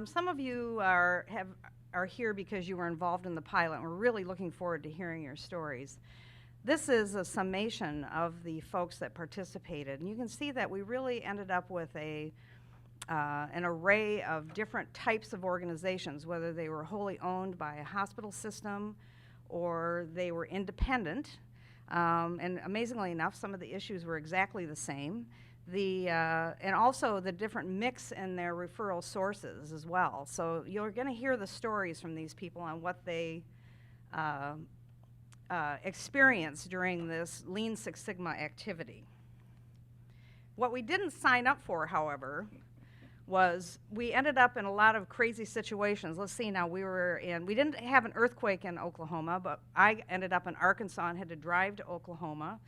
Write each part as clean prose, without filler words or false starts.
Some of you are here because you were involved in the pilot, and we're really looking forward to hearing your stories. This is a summation of the folks that participated, and you can see that we really ended up with an array of different types of organizations, whether they were wholly owned by a hospital system or they were independent. And amazingly enough, some of the issues were exactly the same. And also the different mix in their referral sources as well. So you're going to hear the stories from these people on what they experienced during this Lean Six Sigma activity. What we didn't sign up for, however, was we ended up in a lot of crazy situations. Let's see now, we didn't have an earthquake in Oklahoma, but I ended up in Arkansas and had to drive to Oklahoma.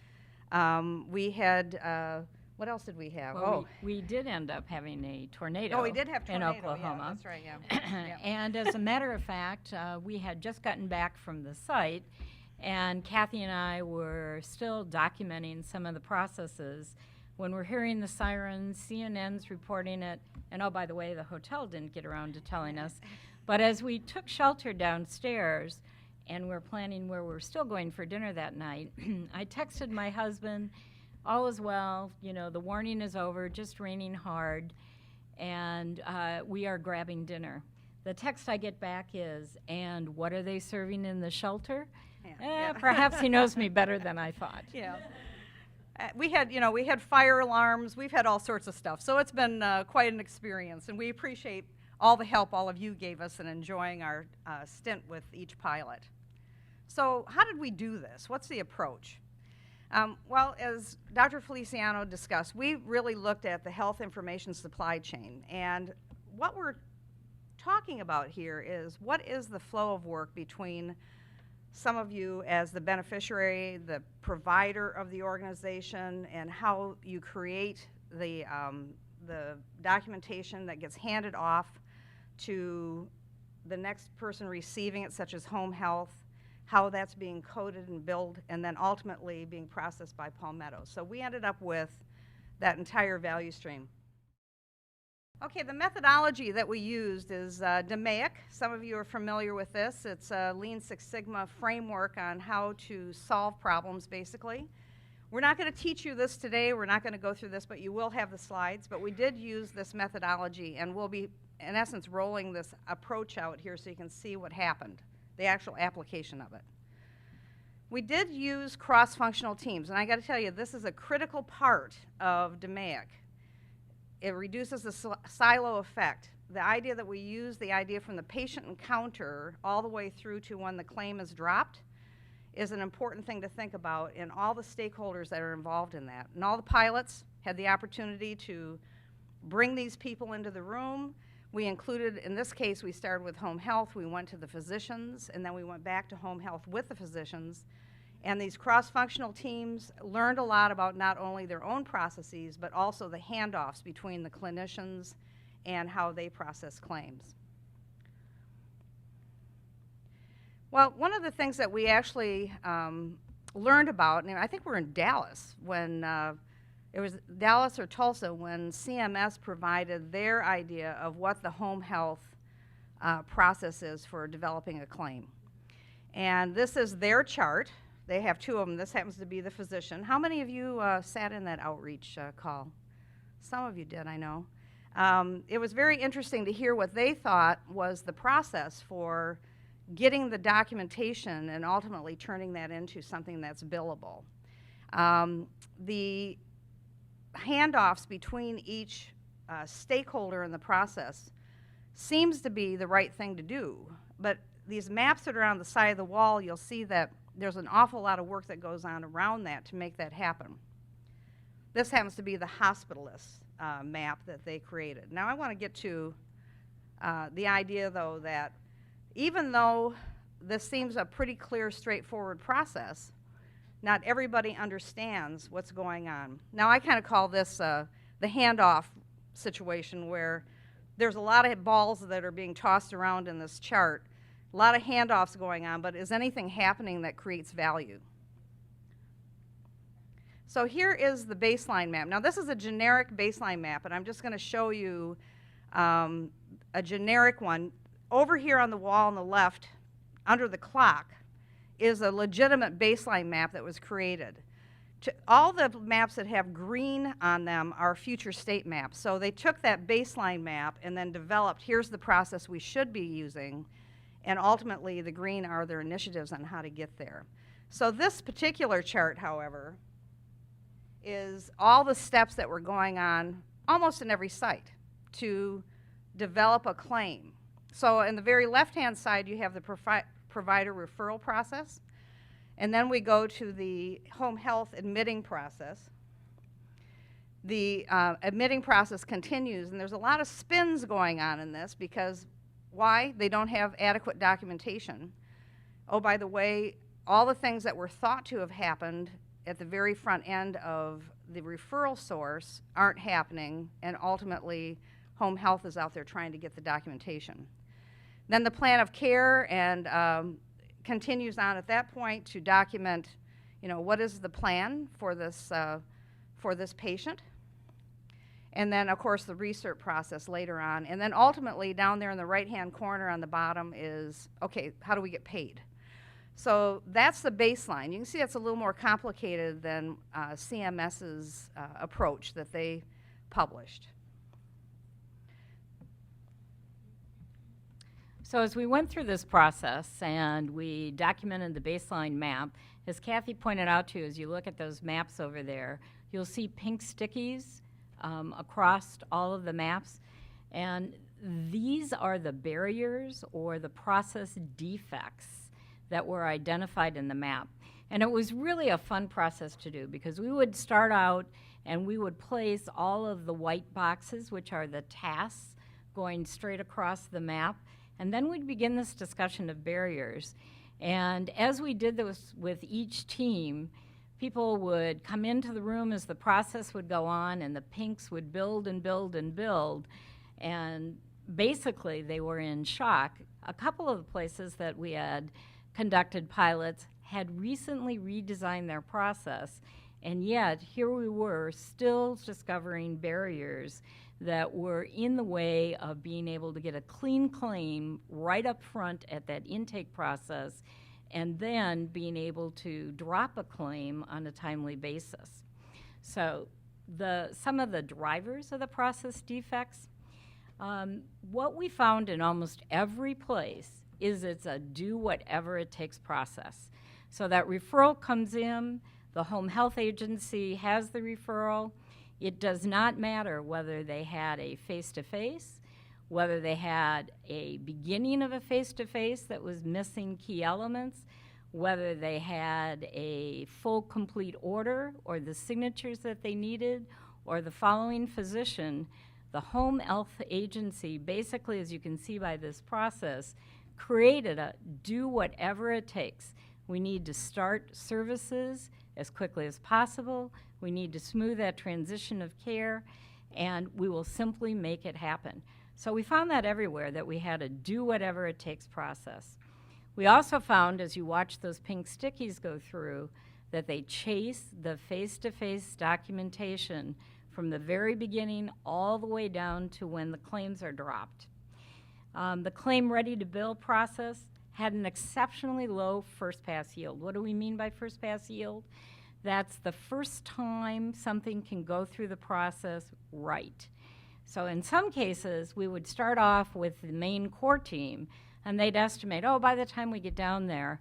We had, what else did we have? Well, we did end up having a tornado. Oh, we did have tornado in Oklahoma. Yeah, that's right, yeah. Yeah. And as a matter of fact, we had just gotten back from the site, and Kathy and I were still documenting some of the processes when we're hearing the sirens, CNN's reporting it, and oh, by the way, the hotel didn't get around to telling us. But as we took shelter downstairs and we're planning where we're still going for dinner that night, I texted my husband, all is well, you know, the warning is over, just raining hard, and we are grabbing dinner. The text I get back is, and what are they serving in the shelter? Yeah. Perhaps he knows me better than I thought. Yeah. We had fire alarms, we've had all sorts of stuff, so it's been quite an experience, and we appreciate all the help all of you gave us in enjoying our stint with each pilot. So how did we do this? What's the approach? Well, as Dr. Feliciano discussed, we really looked at the health information supply chain, and what we're talking about here is what is the flow of work between some of you as the beneficiary, the provider of the organization, and how you create the documentation that gets handed off to the next person receiving it, such as home health, how that's being coded and billed, and then ultimately being processed by Palmetto. So we ended up with that entire value stream. Okay, the methodology that we used is DMAIC. Some of you are familiar with this. It's a Lean Six Sigma framework on how to solve problems, basically. We're not going to teach you this today. We're not going to go through this, but you will have the slides. But we did use this methodology, and we'll be, in essence, rolling this approach out here so you can see what happened, the actual application of it. We did use cross-functional teams, and I got to tell you, this is a critical part of DMAIC. It reduces the silo effect. The idea that we use the idea from the patient encounter all the way through to when the claim is dropped is an important thing to think about in all the stakeholders that are involved in that. And all the pilots had the opportunity to bring these people into the room. We included, in this case, we started with home health, we went to the physicians, and then we went back to home health with the physicians. And these cross-functional teams learned a lot about not only their own processes, but also the handoffs between the clinicians and how they process claims. Well, one of the things that we actually learned about, and I think we're in Dallas when it was Dallas or Tulsa when CMS provided their idea of what the home health process is for developing a claim. And this is their chart. They have two of them. This happens to be the physician. How many of you sat in that outreach call? Some of you did, I know. It was very interesting to hear what they thought was the process for getting the documentation and ultimately turning that into something that's billable. The handoffs between each stakeholder in the process seems to be the right thing to do, but these maps that are on the side of the wall, you'll see that there's an awful lot of work that goes on around that to make that happen. This happens to be the hospitalist map that they created. Now I want to get to the idea, though, that even though this seems a pretty clear, straightforward process, not everybody understands what's going on. Now I kind of call this the handoff situation, where there's a lot of balls that are being tossed around in this chart. A lot of handoffs going on, but is anything happening that creates value? So here is the baseline map. Now this is a generic baseline map, and I'm just going to show you a generic one. Over here on the wall on the left, under the clock, is a legitimate baseline map that was created. All the maps that have green on them are future state maps. So they took that baseline map and then developed, here's the process we should be using, and ultimately the green are their initiatives on how to get there. So this particular chart, however, is all the steps that were going on almost in every site to develop a claim. So in the very left-hand side, you have the provider referral process. And then we go to the home health admitting process. The admitting process continues, and there's a lot of spins going on in this because why? They don't have adequate documentation. Oh, by the way, all the things that were thought to have happened at the very front end of the referral source aren't happening, and ultimately home health is out there trying to get the documentation. Then the plan of care and continues on at that point to document, what is the plan for this patient. And then, of course, the research process later on. And then ultimately, down there in the right-hand corner on the bottom is, okay, how do we get paid? So that's the baseline. You can see it's a little more complicated than CMS's approach that they published. So as we went through this process and we documented the baseline map, as Kathy pointed out to you, as you look at those maps over there, you'll see pink stickies across all of the maps. And these are the barriers or the process defects that were identified in the map. And it was really a fun process to do because we would start out and we would place all of the white boxes, which are the tasks, going straight across the map. And then we'd begin this discussion of barriers. And as we did this with each team, people would come into the room as the process would go on, and the pinks would build and build and build. And basically, they were in shock. A couple of the places that we had conducted pilots had recently redesigned their process, and yet here we were still discovering barriers that were in the way of being able to get a clean claim right up front at that intake process, and then being able to drop a claim on a timely basis. So some of the drivers of the process defects, what we found in almost every place is it's a do whatever it takes process. So that referral comes in, the home health agency has the referral. It does not matter whether they had a face-to-face, whether they had a beginning of a face-to-face that was missing key elements, whether they had a full complete order or the signatures that they needed, or the following physician. The home health agency, basically, as you can see by this process, created a do whatever it takes. We need to start services as quickly as possible. We need to smooth that transition of care, and we will simply make it happen. So we found that everywhere, that we had a do whatever it takes process. We also found, as you watch those pink stickies go through, that they chase the face-to-face documentation from the very beginning all the way down to when the claims are dropped. The claim ready to bill process had an exceptionally low first pass yield. What do we mean by first pass yield? That's the first time something can go through the process right. So in some cases, we would start off with the main core team, and they'd estimate, by the time we get down there,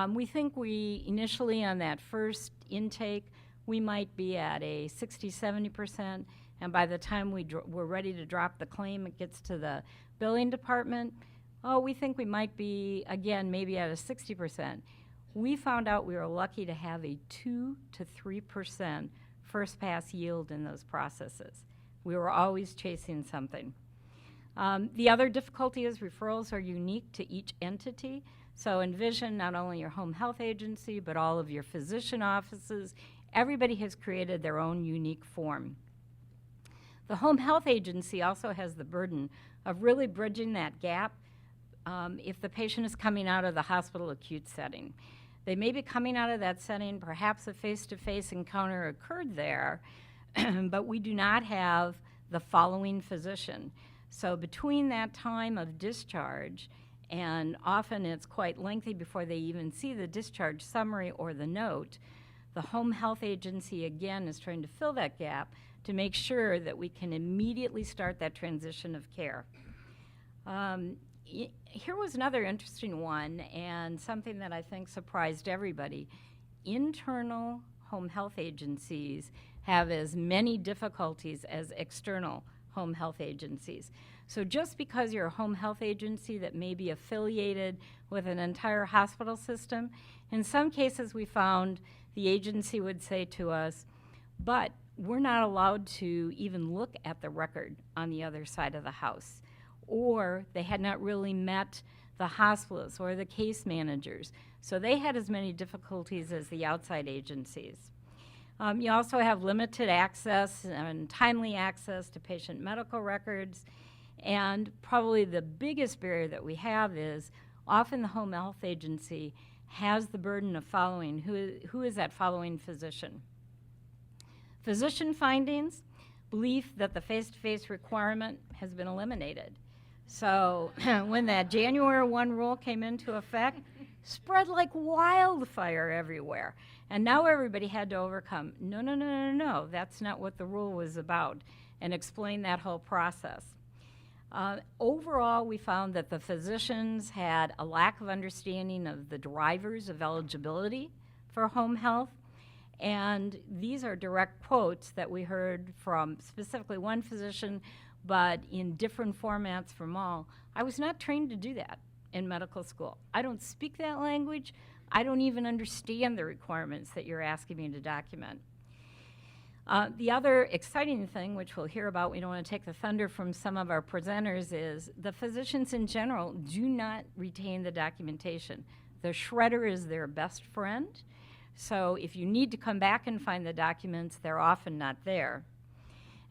we think we initially on that first intake, we might be at a 60, 70%, and by the time we're ready to drop the claim, it gets to the billing department, we think we might be, again, maybe at a 60%. We found out we were lucky to have a 2 to 3% first pass yield in those processes. We were always chasing something. The other difficulty is referrals are unique to each entity. So envision not only your home health agency, but all of your physician offices. Everybody has created their own unique form. The home health agency also has the burden of really bridging that gap if the patient is coming out of the hospital acute setting. They may be coming out of that setting, perhaps a face-to-face encounter occurred there, but we do not have the following physician. So between that time of discharge, and often it's quite lengthy before they even see the discharge summary or the note, the home health agency again is trying to fill that gap to make sure that we can immediately start that transition of care. Here was another interesting one, and something that I think surprised everybody. Internal home health agencies have as many difficulties as external home health agencies. So just because you're a home health agency that may be affiliated with an entire hospital system, in some cases we found the agency would say to us, but we're not allowed to even look at the record on the other side of the house. Or they had not really met the hospitalists or the case managers. So they had as many difficulties as the outside agencies. You also have limited access and timely access to patient medical records. And probably the biggest barrier that we have is often the home health agency has the burden of following. Who is that following physician? Physician findings, belief that the face-to-face requirement has been eliminated. So when that January 1 rule came into effect, spread like wildfire everywhere. And now everybody had to overcome, no, that's not what the rule was about, and explain that whole process. Overall, we found that the physicians had a lack of understanding of the drivers of eligibility for home health. And these are direct quotes that we heard from specifically one physician, but in different formats from all. I was not trained to do that in medical school. I don't speak that language. I don't even understand the requirements that you're asking me to document. The other exciting thing, which we'll hear about, we don't want to take the thunder from some of our presenters, is the physicians in general do not retain the documentation. The shredder is their best friend. So if you need to come back and find the documents, they're often not there.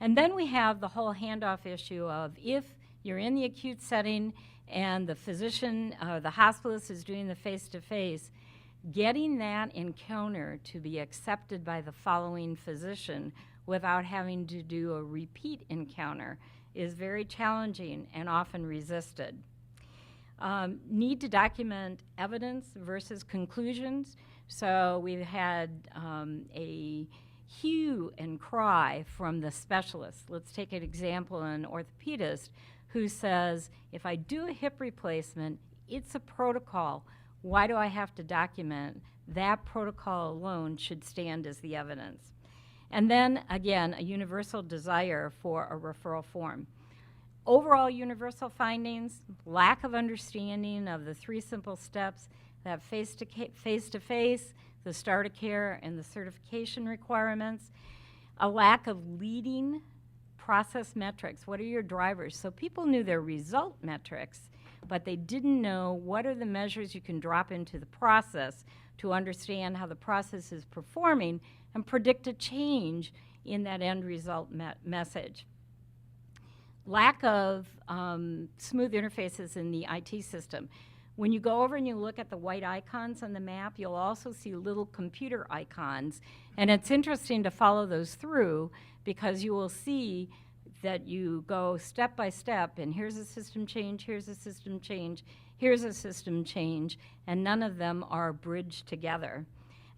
And then we have the whole handoff issue of if you're in the acute setting and the physician, the hospitalist is doing the face-to-face, getting that encounter to be accepted by the following physician without having to do a repeat encounter is very challenging and often resisted. Need to document evidence versus conclusions. So we've had a hue and cry from the specialists. Let's take an example, an orthopedist who says, if I do a hip replacement, it's a protocol. Why do I have to document? That protocol alone should stand as the evidence. And then, again, a universal desire for a referral form. Overall universal findings, lack of understanding of the 3 simple steps, that face-to-face, the start of care, and the certification requirements, a lack of leading process metrics. What are your drivers? So people knew their result metrics, but they didn't know what are the measures you can drop into the process to understand how the process is performing and predict a change in that end result message. Lack of smooth interfaces in the IT system. When you go over and you look at the white icons on the map, you'll also see little computer icons. And it's interesting to follow those through because you will see that you go step by step, and here's a system change, here's a system change, here's a system change, and none of them are bridged together.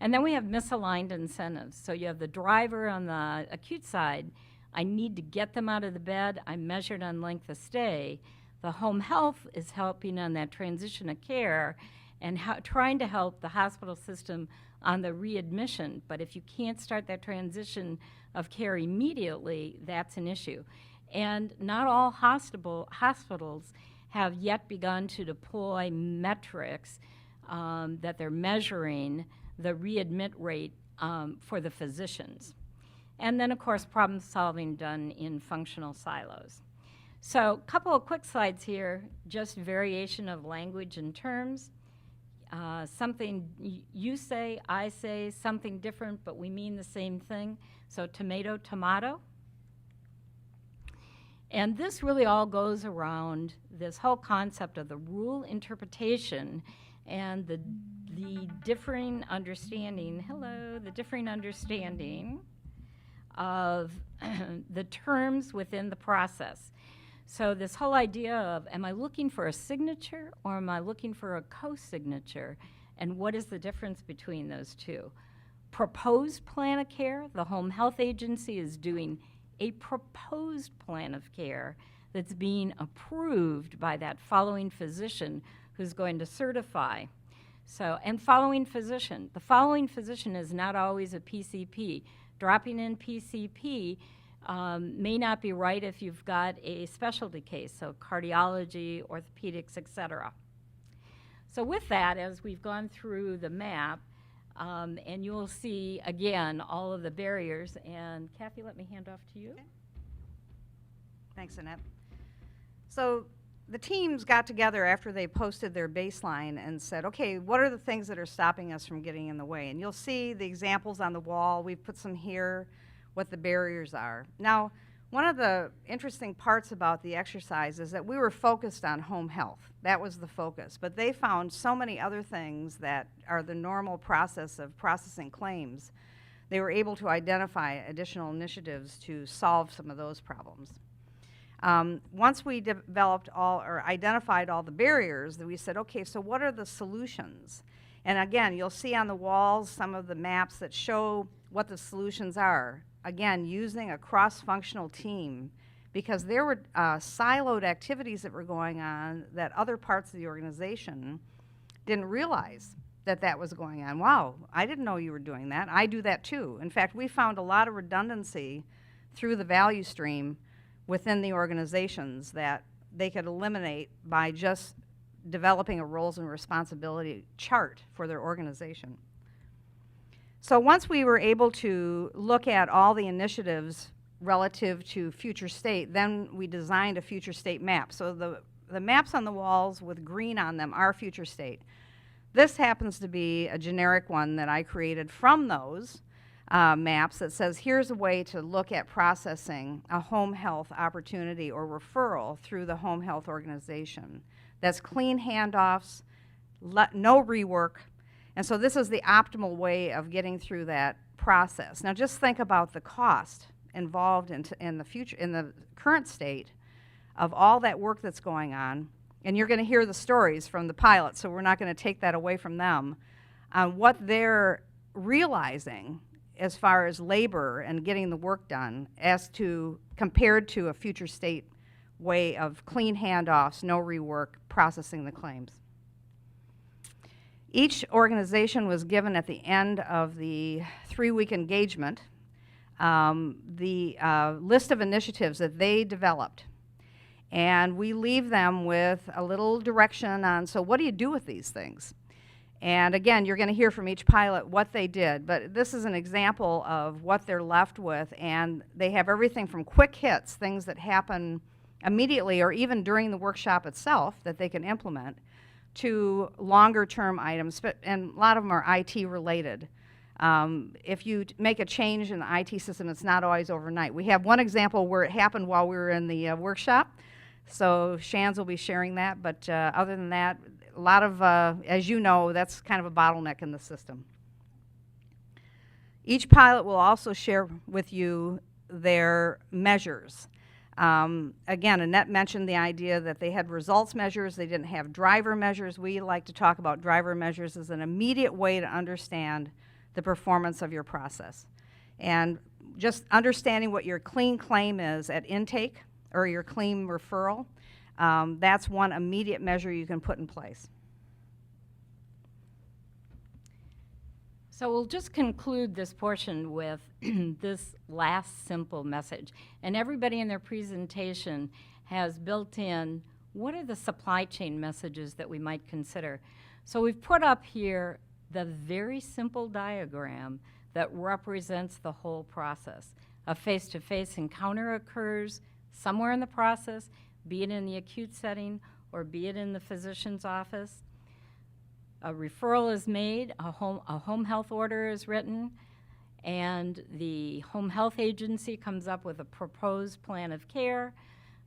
And then we have misaligned incentives. So you have the driver on the acute side. I need to get them out of the bed. I'm measured on length of stay. The home health is helping on that transition of care and trying to help the hospital system on the readmission. But if you can't start that transition of care immediately, that's an issue. And not all hospitals have yet begun to deploy metrics that they're measuring the readmit rate for the physicians. And then, of course, problem solving done in functional silos. So a couple of quick slides here, just variation of language and terms. Something you say, I say, something different, but we mean the same thing. So tomato, tomato. And this really all goes around this whole concept of the rule interpretation and the differing understanding, the differing understanding of the terms within the process. So this whole idea of, am I looking for a signature or am I looking for a co-signature? And what is the difference between those two? Proposed plan of care, the home health agency is doing a proposed plan of care that's being approved by that following physician who's going to certify. So, and following physician. The following physician is not always a PCP. Dropping in PCP may not be right if you've got a specialty case, so cardiology, orthopedics, et cetera. So with that, as we've gone through the map, and you'll see, again, all of the barriers. And Kathy, let me hand off to you. Okay. Thanks, Annette. So the teams got together after they posted their baseline and said, okay, what are the things that are stopping us from getting in the way? And you'll see the examples on the wall. We've put some here, what the barriers are. Now, one of the interesting parts about the exercise is that we were focused on home health. That was the focus. But they found so many other things that are the normal process of processing claims. They were able to identify additional initiatives to solve some of those problems. Once we developed all or identified all the barriers, then we said, okay, so what are the solutions? And again, you'll see on the walls some of the maps that show what the solutions are. Again, using a cross-functional team, because there were siloed activities that were going on that other parts of the organization didn't realize that that was going on. Wow, I didn't know you were doing that. I do that too. In fact, we found a lot of redundancy through the value stream within the organizations that they could eliminate by just developing a roles and responsibility chart for their organization. So once we were able to look at all the initiatives relative to future state, then we designed a future state map. So the maps on the walls with green on them are future state. This happens to be a generic one that I created from those maps that says here's a way to look at processing a home health opportunity or referral through the home health organization. That's clean handoffs, no rework. And so this is the optimal way of getting through that process. Now just think about the cost involved in the current state of all that work that's going on. And you're going to hear the stories from the pilots, so we're not going to take that away from them, on what they're realizing as far as labor and getting the work done as to compared to a future state way of clean handoffs, no rework, processing the claims. Each organization was given at the end of the 3-week engagement the list of initiatives that they developed. And we leave them with a little direction on, so what do you do with these things? And again, you're going to hear from each pilot what they did, but this is an example of what they're left with, and they have everything from quick hits, things that happen immediately or even during the workshop itself that they can implement, to longer term items, and a lot of them are IT related. If you make a change in the IT system, it's not always overnight. We have one example where it happened while we were in the workshop, so Shan's will be sharing that, but other than that, a lot of, as you know, that's kind of a bottleneck in the system. Each pilot will also share with you their measures. Again, Annette mentioned the idea that they had results measures, they didn't have driver measures. We like to talk about driver measures as an immediate way to understand the performance of your process. And just understanding what your clean claim is at intake or your clean referral, that's one immediate measure you can put in place. So we'll just conclude this portion with this last simple message. And everybody in their presentation has built in what are the supply chain messages that we might consider. So we've put up here the very simple diagram that represents the whole process. A face-to-face encounter occurs somewhere in the process, be it in the acute setting or be it in the physician's office. A referral is made, a home health order is written, and the home health agency comes up with a proposed plan of care.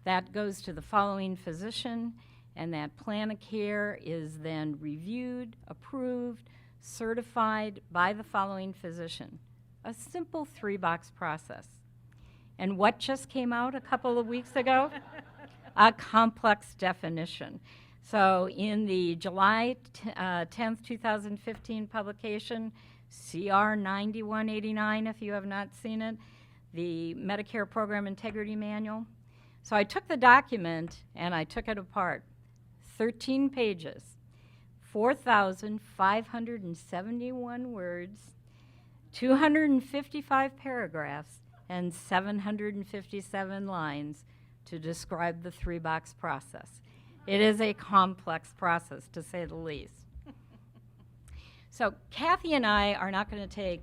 That goes to the following physician, and that plan of care is then reviewed, approved, certified by the following physician. A simple 3-box process. And what just came out a couple of weeks ago? a complex definition. So in the July 10th, 2015 publication, CR 9189, if you have not seen it, the Medicare Program Integrity Manual. So I took the document and I took it apart. 13 pages, 4,571 words, 255 paragraphs, and 757 lines to describe the 3-box process. It is a complex process, to say the least. So Kathy and I are not going to take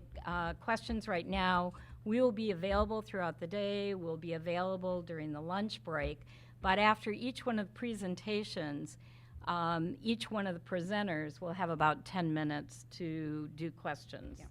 questions right now. We will be available throughout the day. We'll be available during the lunch break. But after each one of the presentations, each one of the presenters will have about 10 minutes to do questions. Yeah.